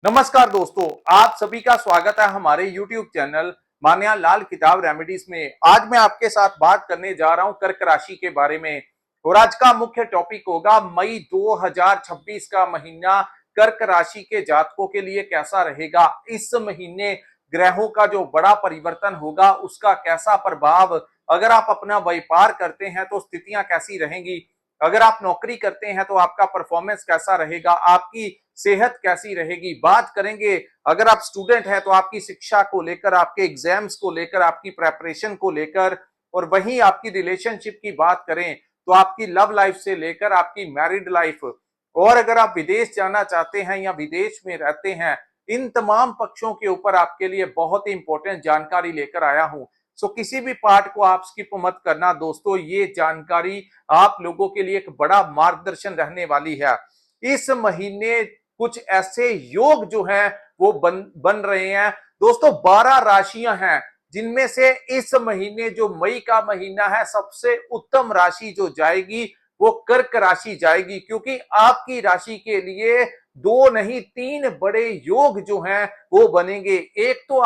नमस्कार दोस्तों, आप सभी का स्वागत है हमारे YouTube चैनल मान्या लाल किताब रेमेडीज में। आज मैं आपके साथ बात करने जा रहा हूं कर्क राशि के बारे में और आज का मुख्य टॉपिक होगा मई 2026 का महीना कर्क राशि के जातकों के लिए कैसा रहेगा। इस महीने ग्रहों का जो बड़ा परिवर्तन होगा उसका कैसा प्रभाव, अगर आप अपना व्यापार करते हैं तो स्थितियां कैसी रहेंगी, अगर आप नौकरी करते हैं तो आपका परफॉर्मेंस कैसा रहेगा, आपकी सेहत कैसी रहेगी। बात करेंगे अगर आप स्टूडेंट हैं तो आपकी शिक्षा को लेकर, आपके एग्जाम्स को लेकर, आपकी प्रेपरेशन को लेकर। और वहीं आपकी रिलेशनशिप की बात करें तो आपकी लव लाइफ से लेकर आपकी मैरिड लाइफ, और अगर आप विदेश जाना चाहते हैं या विदेश में रहते हैं, इन तमाम पक्षों के ऊपर आपके लिए बहुत ही इंपॉर्टेंट जानकारी लेकर आया हूं। सो किसी भी पार्ट को आप स्किप मत करना दोस्तों, ये जानकारी आप लोगों के लिए एक बड़ा मार्गदर्शन रहने वाली है। इस महीने कुछ ऐसे योग जो हैं वो बन रहे हैं दोस्तों। 12 राशियां हैं जिनमें से इस महीने जो मई का महीना है सबसे उत्तम राशि जो जाएगी वो कर्क राशि जाएगी, क्योंकि आपकी राशि के लिए दो नहीं तीन बड़े योग जो हैं वो बनेंगे। एक तो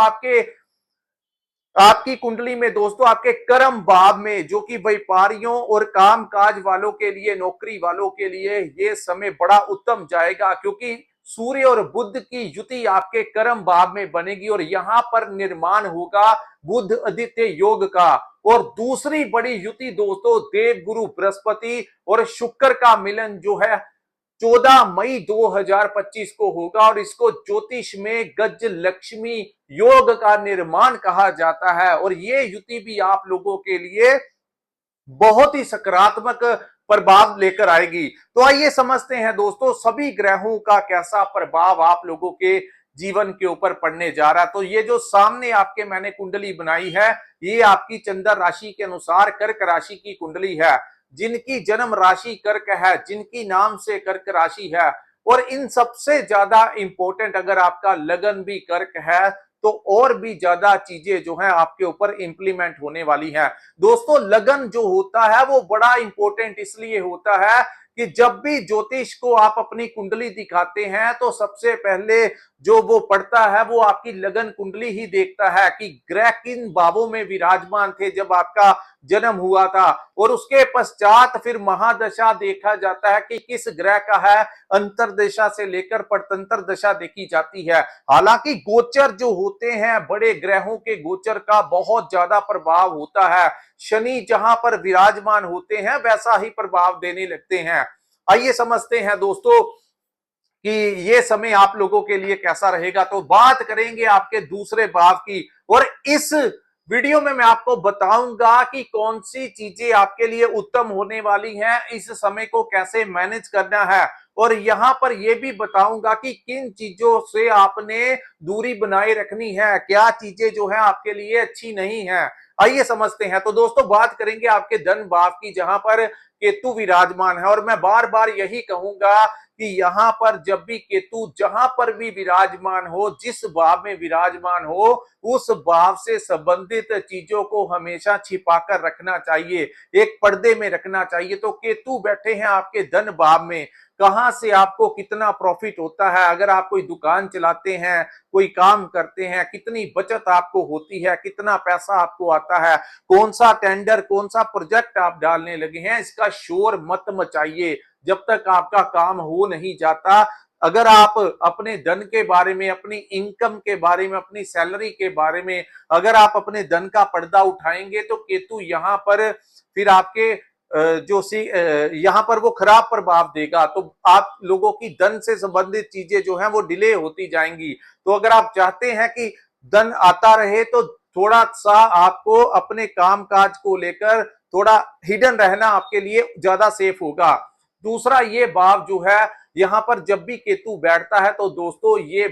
आपकी कुंडली में दोस्तों आपके कर्म भाव में, जो कि व्यापारियों और काम काज वालों के लिए, नौकरी वालों के लिए ये समय बड़ा उत्तम जाएगा, क्योंकि सूर्य और बुध की युति आपके कर्म भाव में बनेगी और यहां पर निर्माण होगा बुध आदित्य योग का। और दूसरी बड़ी युति दोस्तों देव गुरु बृहस्पति और शुक्र का मिलन जो है 14 मई 2025 को होगा, और इसको ज्योतिष में गज लक्ष्मी योग का निर्माण कहा जाता है। और ये युति भी आप लोगों के लिए बहुत ही सकारात्मक प्रभाव लेकर आएगी। तो आइए समझते हैं दोस्तों सभी ग्रहों का कैसा प्रभाव आप लोगों के जीवन के ऊपर पड़ने जा रहा है। तो ये जो सामने आपके मैंने कुंडली बनाई है, ये आपकी चंद्र राशि के अनुसार कर्क राशि की कुंडली है। जिनकी जन्म राशि कर्क है, जिनकी नाम से कर्क राशि है, और इन सबसे ज्यादा इंपॉर्टेंट अगर आपका लगन भी कर्क है तो और भी ज्यादा चीजें जो है आपके ऊपर इंप्लीमेंट होने वाली हैं। दोस्तों लगन जो होता है वो बड़ा इंपॉर्टेंट इसलिए होता है कि जब भी ज्योतिष को आप अपनी कुंडली दिखाते हैं तो सबसे पहले जो वो पढ़ता है वो आपकी लगन कुंडली ही देखता है कि ग्रह किन भावों में विराजमान थे जब आपका जन्म हुआ था, और उसके पश्चात फिर महादशा देखा जाता है कि किस ग्रह का है। अंतरदशा से लेकर परतंत्र दशा देखी जाती है। हालांकि गोचर जो होते हैं बड़े ग्रहों के गोचर का बहुत ज्यादा प्रभाव होता है। शनि जहां पर विराजमान होते हैं वैसा ही प्रभाव देने लगते हैं। आइए समझते हैं दोस्तों कि ये समय आप लोगों के लिए कैसा रहेगा। तो बात करेंगे आपके दूसरे भाव की, और इस वीडियो में मैं आपको बताऊंगा कि कौन सी चीजें आपके लिए उत्तम होने वाली हैं, इस समय को कैसे मैनेज करना है, और यहां पर यह भी बताऊंगा कि किन चीजों से आपने दूरी बनाए रखनी है, क्या चीजें जो है आपके लिए अच्छी नहीं है। आइए समझते हैं। तो दोस्तों बात करेंगे आपके धन भाव की, जहां पर केतु विराजमान है, और मैं बार बार यही कहूंगा कि यहां पर जब भी केतु जहां पर भी विराजमान हो, जिस भाव में विराजमान हो, उस भाव से संबंधित चीजों को हमेशा छिपाकर रखना चाहिए, एक पर्दे में रखना चाहिए। तो केतु बैठे हैं आपके धन भाव में, कहां से आपको कितना प्रॉफिट होता है, अगर आप कोई दुकान चलाते हैं, कोई काम करते हैं, कितनी बचत आपको होती है, कितना पैसा आपको आता है, कौन सा टेंडर, कौन सा प्रोजेक्ट आप डालने लगे हैं, इसका शोर मत मचाइए जब तक आपका काम हो नहीं जाता। अगर आप अपने धन के बारे में, अपनी इनकम के बारे में, अपनी सैलरी के बारे में अगर आप अपने धन का पर्दा उठाएंगे तो केतु यहां पर फिर आपके यहां पर वो खराब प्रभाव देगा। तो आप लोगों की धन से संबंधित चीजें जो हैं वो डिले होती जाएंगी। तो अगर आप चाहते हैं कि धन आता रहे तो थोड़ा सा आपको अपने काम काज को लेकर थोड़ा हिडन रहना आपके लिए ज्यादा सेफ होगा। दूसरा ये भाव जो है यहां पर जब भी केतु बैठता है तो दोस्तों ये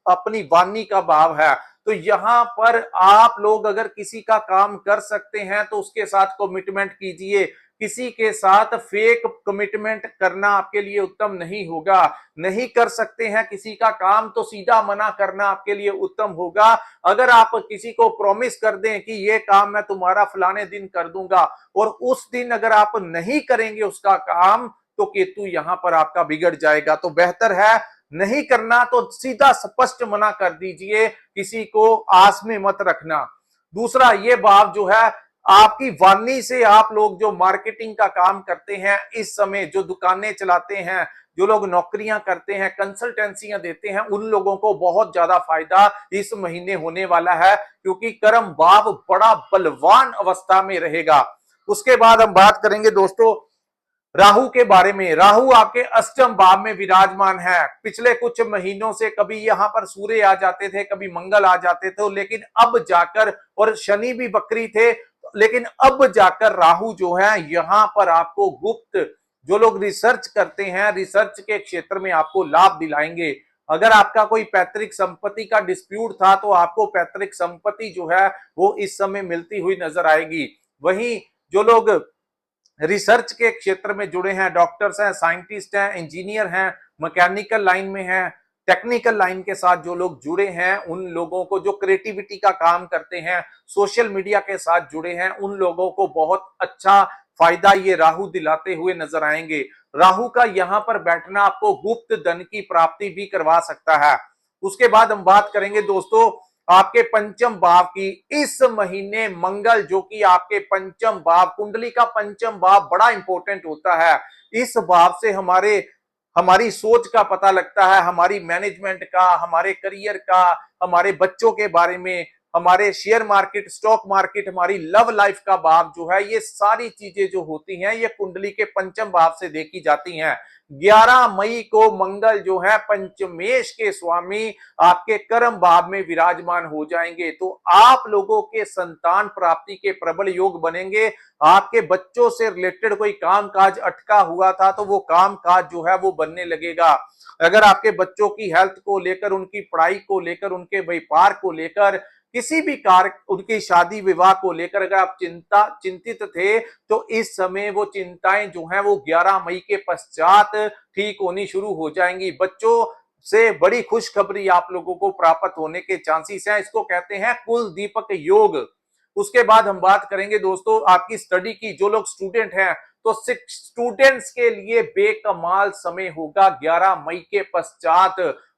अपनी वाणी का भाव है। तो यहां पर आप लोग अगर किसी का काम कर सकते हैं तो उसके साथ कमिटमेंट कीजिए। किसी के साथ फेक कमिटमेंट करना आपके लिए उत्तम नहीं होगा। नहीं कर सकते हैं किसी का काम तो सीधा मना करना आपके लिए उत्तम होगा। अगर आप किसी को प्रॉमिस कर दें कि ये काम मैं तुम्हारा फलाने दिन कर दूंगा, और उस दिन अगर आप नहीं करेंगे उसका काम, तो केतु यहां पर आपका बिगड़ जाएगा। तो बेहतर है नहीं करना तो सीधा स्पष्ट मना कर दीजिए, किसी को आस में मत रखना। दूसरा, ये भाव जो है आपकी वाणी से, आप लोग जो मार्केटिंग का काम करते हैं इस समय, जो दुकानें चलाते हैं, जो लोग नौकरियां करते हैं, कंसल्टेंसियां देते हैं, उन लोगों को बहुत ज्यादा फायदा इस महीने होने वाला है, क्योंकि कर्म भाव बड़ा बलवान अवस्था में रहेगा। उसके बाद हम बात करेंगे दोस्तों राहु के बारे में। राहु आपके अष्टम भाव में विराजमान है। पिछले कुछ महीनों से कभी यहां पर सूर्य आ जाते थे, कभी मंगल आ जाते थे, लेकिन अब जाकर, और शनि भी वक्री थे, लेकिन अब जाकर राहु जो है यहां पर आपको गुप्त, जो लोग रिसर्च करते हैं, रिसर्च के क्षेत्र में आपको लाभ दिलाएंगे। अगर आपका कोई पैतृक संपत्ति का डिस्प्यूट था तो आपको पैतृक संपत्ति जो है वो इस समय मिलती हुई नजर आएगी। वहीं जो लोग रिसर्च के क्षेत्र में जुड़े हैं, डॉक्टर्स हैं, साइंटिस्ट हैं, इंजीनियर हैं, मैकेनिकल लाइन में हैं, टेक्निकल लाइन के साथ जो लोग जुड़े हैं, उन लोगों को, जो क्रिएटिविटी का काम करते हैं, सोशल मीडिया के साथ जुड़े हैं, उन लोगों को बहुत अच्छा फायदा ये राहु दिलाते हुए नजर आएंगे। राहु का यहां पर बैठना आपको गुप्त धन की प्राप्ति भी करवा सकता है। उसके बाद हम बात करेंगे दोस्तों आपके पंचम भाव की। इस महीने मंगल, जो कि आपके पंचम भाव, कुंडली का पंचम भाव बड़ा इंपॉर्टेंट होता है। इस भाव से हमारी सोच का पता लगता है, हमारी मैनेजमेंट का, हमारे करियर का, हमारे बच्चों के बारे में, हमारे शेयर मार्केट, स्टॉक मार्केट, हमारी लव लाइफ का भाव जो है, ये सारी चीजें जो होती हैं ये कुंडली के पंचम भाव से देखी जाती हैं। 11 मई को मंगल जो है पंचमेश के स्वामी आपके कर्म भाव में विराजमान हो जाएंगे, तो आप लोगों के संतान प्राप्ति के प्रबल योग बनेंगे। आपके बच्चों से रिलेटेड कोई काम काज अटका हुआ था तो वो काम काज जो है वो बनने लगेगा। अगर आपके बच्चों की हेल्थ को लेकर, उनकी पढ़ाई को लेकर, उनके व्यापार को लेकर, किसी भी कार्य, उनकी शादी विवाह को लेकर अगर आप चिंतित थे, तो इस समय वो चिंताएं जो हैं वो 11 मई के पश्चात ठीक होनी शुरू हो जाएंगी। बच्चों से बड़ी खुशखबरी आप लोगों को प्राप्त होने के चांसेस हैं। इसको कहते हैं कुल दीपक योग। उसके बाद हम बात करेंगे दोस्तों आपकी स्टडी की। जो लोग स्टूडेंट हैं, तो स्टूडेंट्स के लिए बेकमाल समय होगा 11 मई के पश्चात।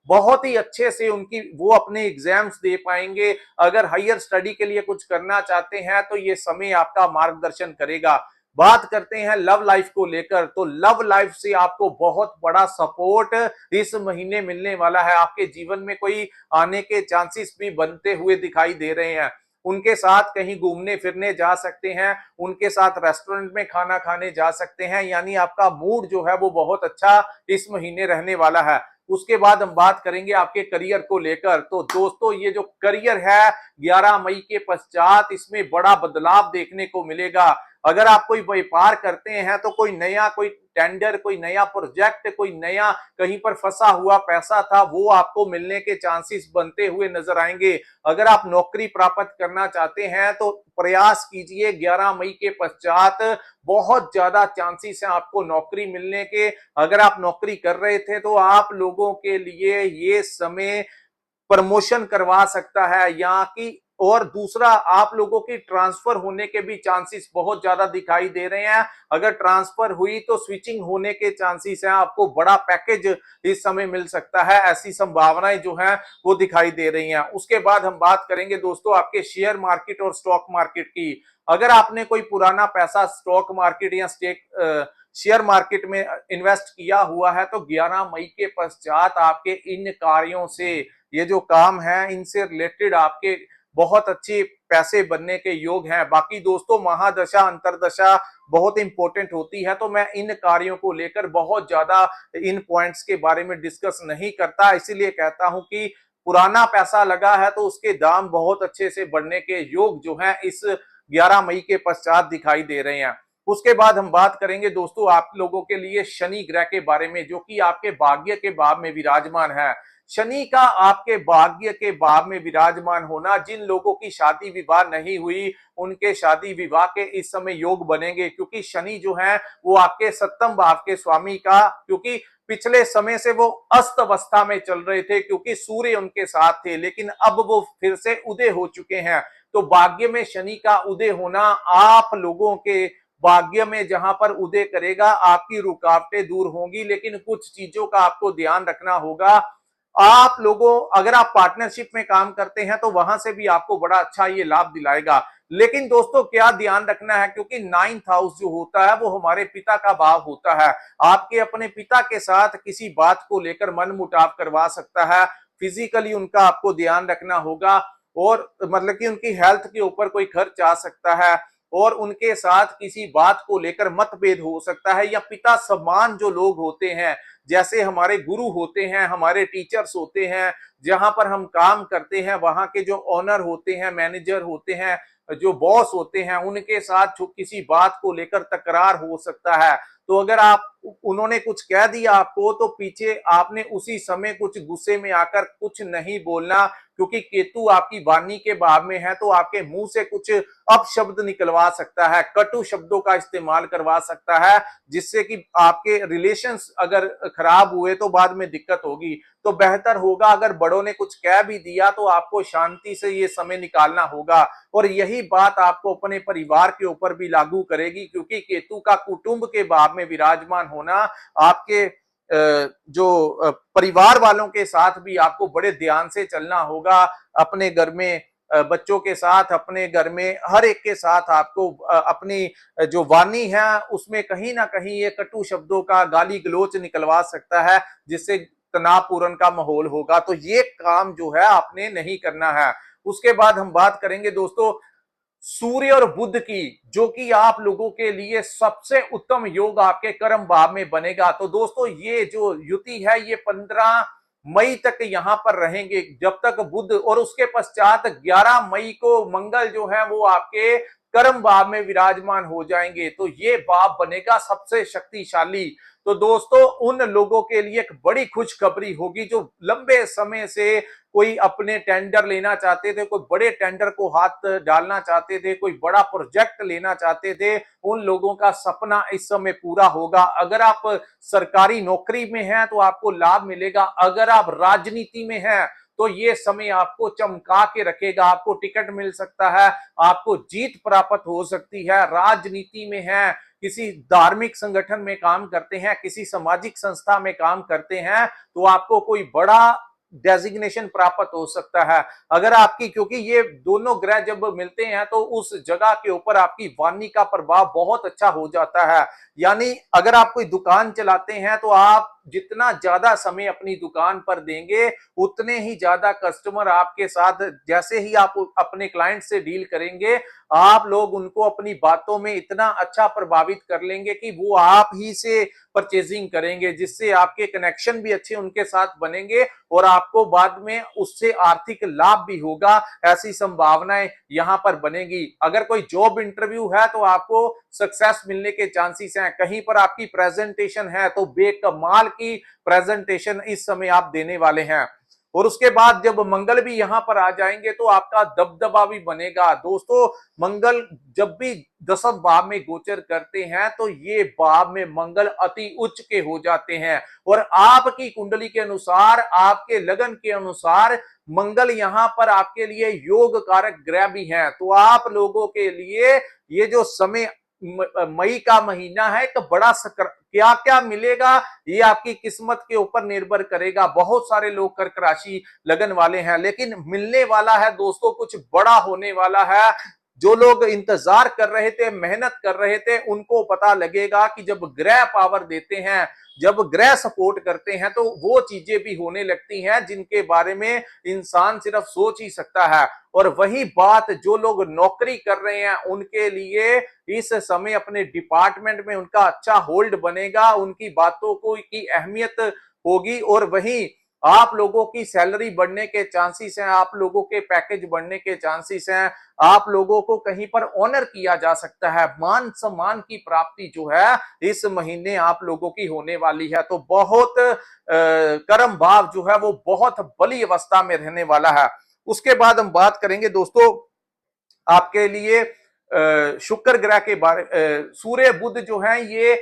बहुत ही अच्छे से उनकी वो अपने एग्जाम्स दे पाएंगे। अगर हायर स्टडी के लिए कुछ करना चाहते हैं तो ये समय आपका मार्गदर्शन करेगा। बात करते हैं लव लाइफ को लेकर, तो लव लाइफ से आपको बहुत बड़ा सपोर्ट इस महीने मिलने वाला है। आपके जीवन में कोई आने के चांसेस भी बनते हुए दिखाई दे रहे हैं। उनके साथ कहीं घूमने फिरने जा सकते हैं, उनके साथ रेस्टोरेंट में खाना खाने जा सकते हैं, यानी आपका मूड जो है वो बहुत अच्छा इस महीने रहने वाला है। उसके बाद हम बात करेंगे आपके करियर को लेकर। तो दोस्तों ये जो करियर है 11 मई के पश्चात, इसमें बड़ा बदलाव देखने को मिलेगा। अगर आप कोई व्यापार करते हैं तो कोई नया, कोई टेंडर, कोई नया प्रोजेक्ट, कोई नया कहीं पर फंसा हुआ पैसा था वो आपको मिलने के चांसेस बनते हुए नजर आएंगे। अगर आप नौकरी प्राप्त करना चाहते हैं तो प्रयास कीजिए, 11 मई के पश्चात बहुत ज्यादा चांसेस हैं आपको नौकरी मिलने के। अगर आप नौकरी कर रहे थे तो आप लोगों के लिए ये समय प्रमोशन करवा सकता है, या कि और दूसरा आप लोगों की ट्रांसफर होने के भी चांसेस बहुत ज्यादा दिखाई दे रहे हैं। अगर ट्रांसफर हुई तो स्विचिंग होने के चांसेस हैं, आपको बड़ा पैकेज इस समय मिल सकता है, ऐसी संभावनाएं जो हैं वो दिखाई दे रही हैं। उसके बाद हम बात करेंगे दोस्तों आपके शेयर मार्केट और स्टॉक मार्केट की। अगर आपने कोई पुराना पैसा स्टॉक मार्केट या शेयर मार्केट में इन्वेस्ट किया हुआ है तो 11 मई के पश्चात आपके इन कार्यों से, ये जो काम है इनसे रिलेटेड आपके बहुत अच्छे पैसे बनने के योग हैं। बाकी दोस्तों महादशा अंतरदशा बहुत इंपॉर्टेंट होती है, तो मैं इन कार्यों को लेकर बहुत ज्यादा इन पॉइंट्स के बारे में डिस्कस नहीं करता। इसीलिए कहता हूं कि पुराना पैसा लगा है तो उसके दाम बहुत अच्छे से बढ़ने के योग जो हैं इस 11 मई के पश्चात दिखाई दे रहे हैं। उसके बाद हम बात करेंगे दोस्तों आप लोगों के लिए शनि ग्रह के बारे में, जो कि आपके भाग्य के भाव में विराजमान है। शनि का आपके भाग्य के भाव में विराजमान होना, जिन लोगों की शादी विवाह नहीं हुई उनके शादी विवाह के इस समय योग बनेंगे, क्योंकि शनि जो है वो आपके सप्तम भाव के स्वामी का, क्योंकि पिछले समय से वो अस्त अवस्था में चल रहे थे क्योंकि सूर्य उनके साथ थे, लेकिन अब वो फिर से उदय हो चुके हैं। तो भाग्य में शनि का उदय होना आप लोगों के भाग्य में जहां पर उदय करेगा, आपकी रुकावटें दूर होंगी। लेकिन कुछ चीजों का आपको ध्यान रखना होगा। आप लोगों, अगर आप पार्टनरशिप में काम करते हैं तो वहां से भी आपको बड़ा अच्छा ये लाभ दिलाएगा। लेकिन दोस्तों क्या ध्यान रखना है, क्योंकि 9th हाउस जो होता है वो हमारे पिता का भाव होता है। आपके अपने पिता के साथ किसी बात को लेकर मन मुटाव करवा सकता है। फिजिकली उनका आपको ध्यान रखना होगा, और मतलब कि उनकी हेल्थ के ऊपर कोई खर्च आ सकता है, और उनके साथ किसी बात को लेकर मतभेद हो सकता है। या पिता समान जो लोग होते हैं, जैसे हमारे गुरु होते हैं, हमारे टीचर्स होते हैं, जहां पर हम काम करते हैं वहां के जो ओनर होते हैं, मैनेजर होते हैं, जो बॉस होते हैं, उनके साथ किसी बात को लेकर तकरार हो सकता है। तो अगर आप उन्होंने कुछ कह दिया आपको, तो पीछे आपने उसी समय कुछ गुस्से में आकर कुछ नहीं बोलना, क्योंकि केतु आपकी वाणी के भाव में है। तो आपके मुंह से कुछ अपशब्द निकलवा सकता है, कटु शब्दों का इस्तेमाल करवा सकता है, जिससे कि आपके रिलेशंस अगर खराब हुए तो बाद में दिक्कत होगी। तो बेहतर होगा, अगर बड़ों ने कुछ कह भी दिया तो आपको शांति से ये समय निकालना होगा। और यही बात आपको अपने परिवार के ऊपर भी लागू करेगी, क्योंकि केतु का कुटुंब के भाव में विराजमान होना आपके जो परिवार वालों के साथ भी आपको बड़े ध्यान से चलना होगा। अपने घर में बच्चों के साथ, अपने घर में हर एक के साथ आपको अपनी जो वाणी है उसमें कहीं ना कहीं ये कटु शब्दों का गाली गलौच निकलवा सकता है, जिससे तनावपूर्ण का माहौल होगा। तो ये काम जो है आपने नहीं करना है। उसके बाद हम बात करेंगे दोस्तों सूर्य और बुध की, जो कि आप लोगों के लिए सबसे उत्तम योग आपके कर्म भाव में बनेगा। तो दोस्तों ये जो युति है ये 15 मई तक यहां पर रहेंगे, जब तक बुध, और उसके पश्चात 11 मई को मंगल जो है वो आपके कर्म भाव में विराजमान हो जाएंगे। तो ये भाव बनेगा सबसे शक्तिशाली। तो दोस्तों उन लोगों के लिए एक बड़ी खुशखबरी होगी जो लंबे समय से कोई अपने टेंडर लेना चाहते थे, कोई बड़े टेंडर को हाथ डालना चाहते थे, कोई बड़ा प्रोजेक्ट लेना चाहते थे, उन लोगों का सपना इस समय पूरा होगा। अगर आप सरकारी नौकरी में हैं तो आपको लाभ मिलेगा। अगर आप राजनीति में हैं तो ये समय आपको चमका के रखेगा, आपको टिकट मिल सकता है, आपको जीत प्राप्त हो सकती है। राजनीति में है, किसी धार्मिक संगठन में काम करते हैं, किसी सामाजिक संस्था में काम करते हैं, तो आपको कोई बड़ा डेजिग्नेशन प्राप्त हो सकता है। अगर आपकी, क्योंकि ये दोनों ग्रह जब मिलते हैं तो उस जगह के ऊपर आपकी वाणी का प्रभाव बहुत अच्छा हो जाता है। यानी अगर आप कोई दुकान चलाते हैं तो आप जितना ज्यादा समय अपनी दुकान पर देंगे, उतने ही ज्यादा कस्टमर आपके साथ, जैसे ही आप अपने क्लाइंट से डील करेंगे, आप लोग उनको अपनी बातों में इतना अच्छा प्रभावित कर लेंगे कि वो आप ही से परचेजिंग करेंगे, जिससे आपके कनेक्शन भी अच्छे उनके साथ बनेंगे और आपको बाद में उससे आर्थिक लाभ भी होगा। ऐसी संभावनाएं यहां पर बनेगी। अगर कोई जॉब इंटरव्यू है तो आपको सक्सेस मिलने के चांसेस हैं। कहीं पर आपकी प्रेजेंटेशन है तो बेकमाल की प्रेजेंटेशन इस समय आप देने वाले हैं। और उसके बाद जब मंगल भी यहां पर आ जाएंगे तो आपका दबदबा भी बनेगा। दोस्तों मंगल जब भी 10th भाव में गोचर करते हैं तो ये भाव में मंगल अति उच्च के हो जाते हैं, और आपकी कुंडली के अनुसार, आपके लगन के अनुसार मंगल यहां पर आपके लिए योग कारक ग्रह भी हैं। तो आप लोगों के लिए ये जो समय मई का महीना है तो बड़ा क्या क्या मिलेगा ये आपकी किस्मत के ऊपर निर्भर करेगा। बहुत सारे लोग कर्क राशि लगन वाले हैं, लेकिन मिलने वाला है दोस्तों, कुछ बड़ा होने वाला है। जो लोग इंतजार कर रहे थे, मेहनत कर रहे थे, उनको पता लगेगा कि जब ग्रह पावर देते हैं, जब ग्रह सपोर्ट करते हैं तो वो चीजें भी होने लगती हैं जिनके बारे में इंसान सिर्फ सोच ही सकता है। और वही बात जो लोग नौकरी कर रहे हैं उनके लिए इस समय अपने डिपार्टमेंट में उनका अच्छा होल्ड बनेगा, उनकी बातों को की अहमियत होगी, और वहीं आप लोगों की सैलरी बढ़ने के चांसेस हैं, आप लोगों के पैकेज बढ़ने के चांसेस हैं, आप लोगों को कहीं पर ऑनर किया जा सकता है। मान सम्मान की प्राप्ति जो है इस महीने आप लोगों की होने वाली है। तो बहुत कर्म भाव जो है वो बहुत बली अवस्था में रहने वाला है। उसके बाद हम बात करेंगे दोस्तों आपके लिए शुक्र ग्रह के बारे। सूर्य बुध जो है ये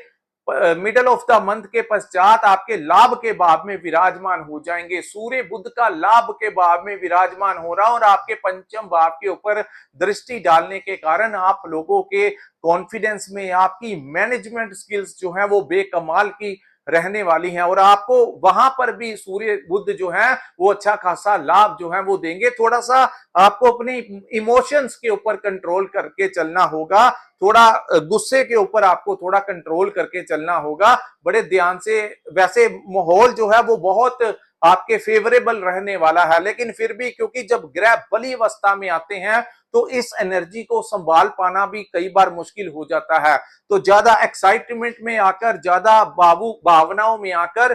मिडल ऑफ द मंथ के पश्चात आपके लाभ के भाव में विराजमान हो जाएंगे। सूर्य बुध का लाभ के भाव में विराजमान हो रहा और आपके पंचम भाव के ऊपर दृष्टि डालने के कारण आप लोगों के कॉन्फिडेंस में, आपकी मैनेजमेंट स्किल्स जो है वो बेकमाल की रहने वाली हैं और आपको वहां पर भी सूर्य बुध जो है वो अच्छा खासा लाभ जो है वो देंगे। थोड़ा सा आपको अपनी इमोशंस के ऊपर कंट्रोल करके चलना होगा, थोड़ा गुस्से के ऊपर आपको थोड़ा कंट्रोल करके चलना होगा, बड़े ध्यान से। वैसे माहौल जो है वो बहुत आपके फेवरेबल रहने वाला है, लेकिन फिर भी क्योंकि जब ग्रह बली अवस्था में आते हैं तो इस एनर्जी को संभाल पाना भी कई बार मुश्किल हो जाता है। तो ज्यादा एक्साइटमेंट में आकर, ज्यादा भावनाओं में आकर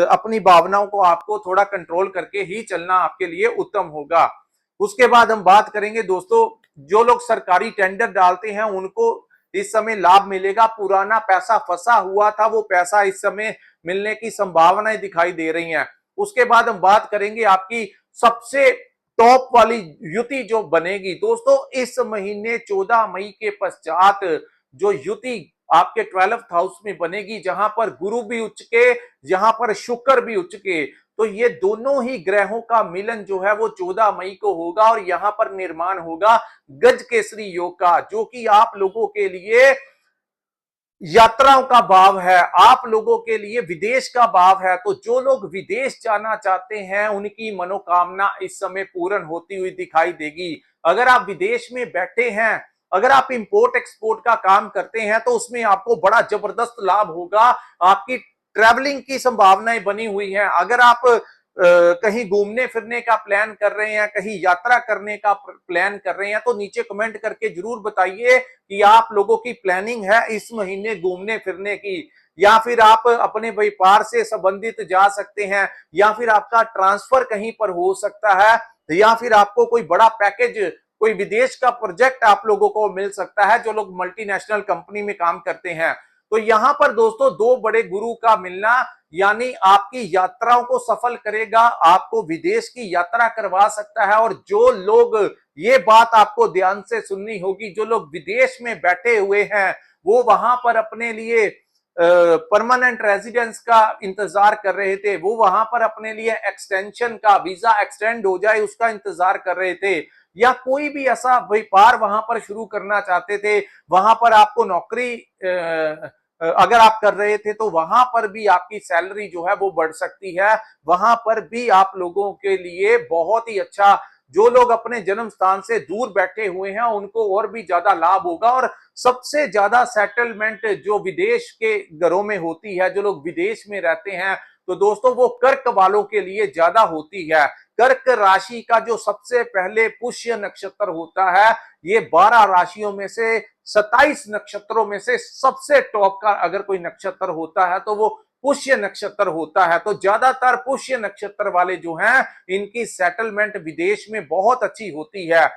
अपनी भावनाओं को आपको थोड़ा कंट्रोल करके ही चलना आपके लिए उत्तम होगा। उसके बाद हम बात करेंगे दोस्तों, जो लोग सरकारी टेंडर डालते हैं उनको इस समय लाभ मिलेगा। पुराना पैसा फंसा हुआ था, वो पैसा इस समय मिलने की संभावनाएं दिखाई दे रही हैं। उसके बाद हम बात करेंगे आपकी सबसे टॉप वाली युति जो बनेगी दोस्तों इस महीने 14 मई के पश्चात, जो युति आपके 12th हाउस में बनेगी, जहां पर गुरु भी उच्च के, जहां पर शुक्र भी उच्च के, तो ये दोनों ही ग्रहों का मिलन जो है वो 14 मई को होगा और यहां पर निर्माण होगा गज केसरी योग का, जो कि आप लोगों के लिए यात्राओं का भाव है, आप लोगों के लिए विदेश का भाव है। तो जो लोग विदेश जाना चाहते हैं उनकी मनोकामना इस समय पूर्ण होती हुई दिखाई देगी। अगर आप विदेश में बैठे हैं, अगर आप इंपोर्ट एक्सपोर्ट का काम करते हैं तो उसमें आपको बड़ा जबरदस्त लाभ होगा। आपकी ट्रैवलिंग की संभावनाएं बनी हुई हैं। अगर आप कहीं घूमने फिरने का प्लान कर रहे हैं, कहीं यात्रा करने का प्लान कर रहे हैं, तो नीचे कमेंट करके जरूर बताइए कि आप लोगों की प्लानिंग है इस महीने घूमने फिरने की, या फिर आप अपने व्यापार से संबंधित जा सकते हैं, या फिर आपका ट्रांसफर कहीं पर हो सकता है, या फिर आपको कोई बड़ा पैकेज, कोई विदेश का प्रोजेक्ट आप लोगों को मिल सकता है जो लोग मल्टीनेशनल कंपनी में काम करते हैं। तो यहां पर दोस्तों दो बड़े गुरु का मिलना यानी आपकी यात्राओं को सफल करेगा, आपको विदेश की यात्रा करवा सकता है। और जो लोग, ये बात आपको ध्यान से सुननी होगी, जो लोग विदेश में बैठे हुए हैं वो वहां पर अपने लिए परमानेंट रेजिडेंस का इंतजार कर रहे थे, वो वहां पर अपने लिए एक्सटेंशन का, वीजा एक्सटेंड हो जाए उसका इंतजार कर रहे थे, या कोई भी ऐसा व्यापार वहां पर शुरू करना चाहते थे, वहां पर आपको नौकरी अगर आप कर रहे थे तो वहां पर भी आपकी सैलरी जो है वो बढ़ सकती है। वहां पर भी आप लोगों के लिए बहुत ही अच्छा, जो लोग अपने जन्म स्थान से दूर बैठे हुए हैं उनको और भी ज्यादा लाभ होगा। और सबसे ज्यादा सेटलमेंट जो विदेश के घरों में होती है, जो लोग विदेश में रहते हैं, तो दोस्तों वो कर्क वालों के लिए ज्यादा होती है। कर्क राशि का जो सबसे पहले पुष्य नक्षत्र होता है, ये 12 राशियों में से 27 नक्षत्रों में से सबसे टॉप का अगर कोई नक्षत्र होता है तो वो पुष्य नक्षत्र होता है। तो ज्यादातर पुष्य नक्षत्र वाले जो हैं इनकी सेटलमेंट विदेश में बहुत अच्छी होती है।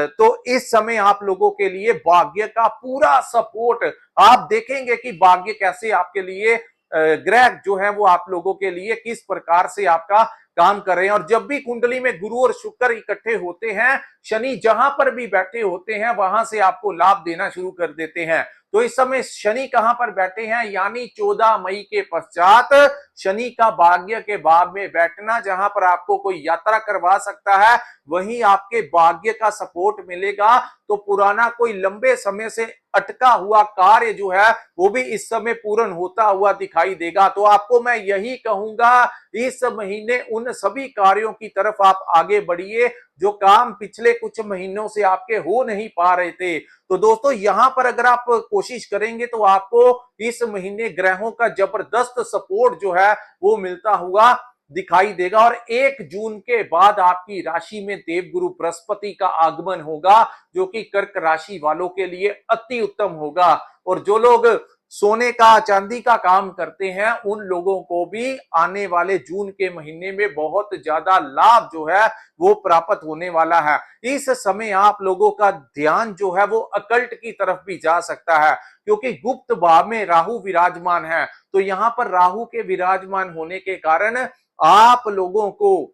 तो इस समय आप लोगों के लिए भाग्य का पूरा सपोर्ट, आप देखेंगे कि भाग्य कैसे आपके लिए, ग्रह जो है वो आप लोगों के लिए किस प्रकार से आपका काम कर रहे हैं। और जब भी कुंडली में गुरु और शुक्र इकट्ठे होते हैं, शनि जहां पर भी बैठे होते हैं वहां से आपको लाभ देना शुरू कर देते हैं। तो इस समय शनि कहां पर बैठे हैं, यानी 14 मई के पश्चात शनि का भाग्य के भाव में बैठना, जहां पर आपको कोई यात्रा करवा सकता है, वहीं आपके भाग्य का सपोर्ट मिलेगा। तो पुराना कोई लंबे समय से अटका हुआ कार्य जो है वो भी इस समय पूर्ण होता हुआ दिखाई देगा। तो आपको मैं यही कहूंगा, इस महीने उन सभी कार्यों की तरफ आप आगे बढ़िए जो काम पिछले कुछ महीनों से आपके हो नहीं पा रहे थे। तो दोस्तों यहां पर अगर आप कोशिश करेंगे तो आपको इस महीने ग्रहों का जबरदस्त सपोर्ट जो है वो मिलता हुआ दिखाई देगा। और 1 जून के बाद आपकी राशि में देवगुरु बृहस्पति का आगमन होगा, जो कि कर्क राशि वालों के लिए अति उत्तम होगा। और जो लोग सोने का, चांदी का काम करते हैं उन लोगों को भी आने वाले जून के महीने में बहुत ज्यादा लाभ जो है वो प्राप्त होने वाला है। इस समय आप लोगों का ध्यान जो है वो अकल्ट की तरफ भी जा सकता है, क्योंकि गुप्त भाव में राहु विराजमान है। तो यहां पर राहु के विराजमान होने के कारण आप लोगों को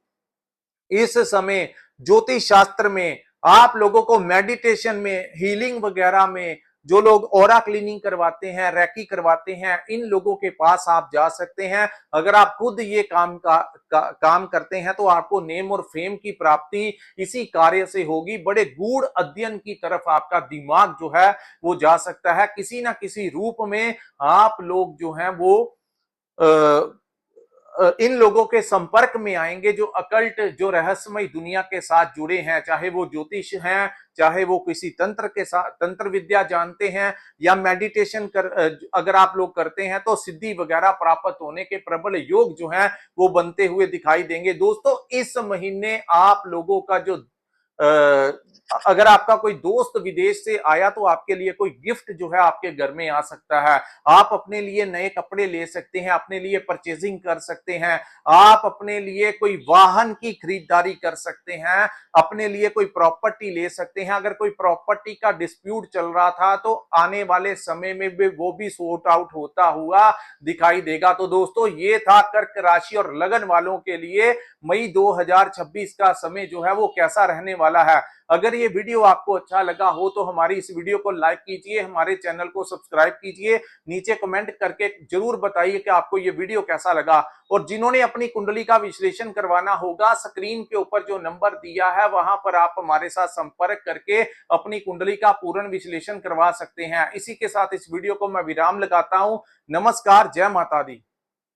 इस समय ज्योतिष शास्त्र में, आप लोगों को मेडिटेशन में, हीलिंग वगैरह में, जो लोग ऑरा क्लीनिंग करवाते हैं, रेकी करवाते हैं, इन लोगों के पास आप जा सकते हैं। अगर आप खुद ये काम करते हैं तो आपको नेम और फेम की प्राप्ति इसी कार्य से होगी। बड़े गूढ़ अध्ययन की तरफ आपका दिमाग जो है वो जा सकता है। किसी ना किसी रूप में आप लोग जो हैं वो इन लोगों के संपर्क में आएंगे जो अकल्ट, जो रहस्यमय दुनिया के साथ जुड़े हैं, चाहे वो ज्योतिष हैं, चाहे वो किसी तंत्र के साथ तंत्र विद्या जानते हैं, या मेडिटेशन अगर आप लोग करते हैं तो सिद्धि वगैरह प्राप्त होने के प्रबल योग जो हैं वो बनते हुए दिखाई देंगे। दोस्तों, इस महीने आप लोगों का जो अगर आपका कोई दोस्त विदेश से आया तो आपके लिए कोई गिफ्ट जो है आपके घर में आ सकता है। आप अपने लिए नए कपड़े ले सकते हैं, अपने लिए परचेजिंग कर सकते हैं, आप अपने लिए कोई वाहन की खरीदारी कर सकते हैं, अपने लिए कोई प्रॉपर्टी ले सकते हैं। अगर कोई प्रॉपर्टी का डिस्प्यूट चल रहा था तो आने वाले समय में भी वो भी सॉर्ट आउट होता हुआ दिखाई देगा। तो दोस्तों, ये था कर्क राशि और लगन वालों के लिए मई 2026 का समय जो है वो कैसा रहने वाला है। अगर ये वीडियो आपको अच्छा लगा हो तो हमारी इस वीडियो को लाइक कीजिए, हमारे चैनल को सब्सक्राइब कीजिए, नीचे कमेंट करके जरूर बताइए कि आपको ये वीडियो कैसा लगा। और जिन्होंने अपनी कुंडली का विश्लेषण करवाना होगा, स्क्रीन के ऊपर जो नंबर दिया है वहां पर आप हमारे साथ संपर्क करके अपनी कुंडली का पूर्ण विश्लेषण करवा सकते हैं। इसी के साथ इस वीडियो को मैं विराम लगाता हूं। नमस्कार, जय माता दी।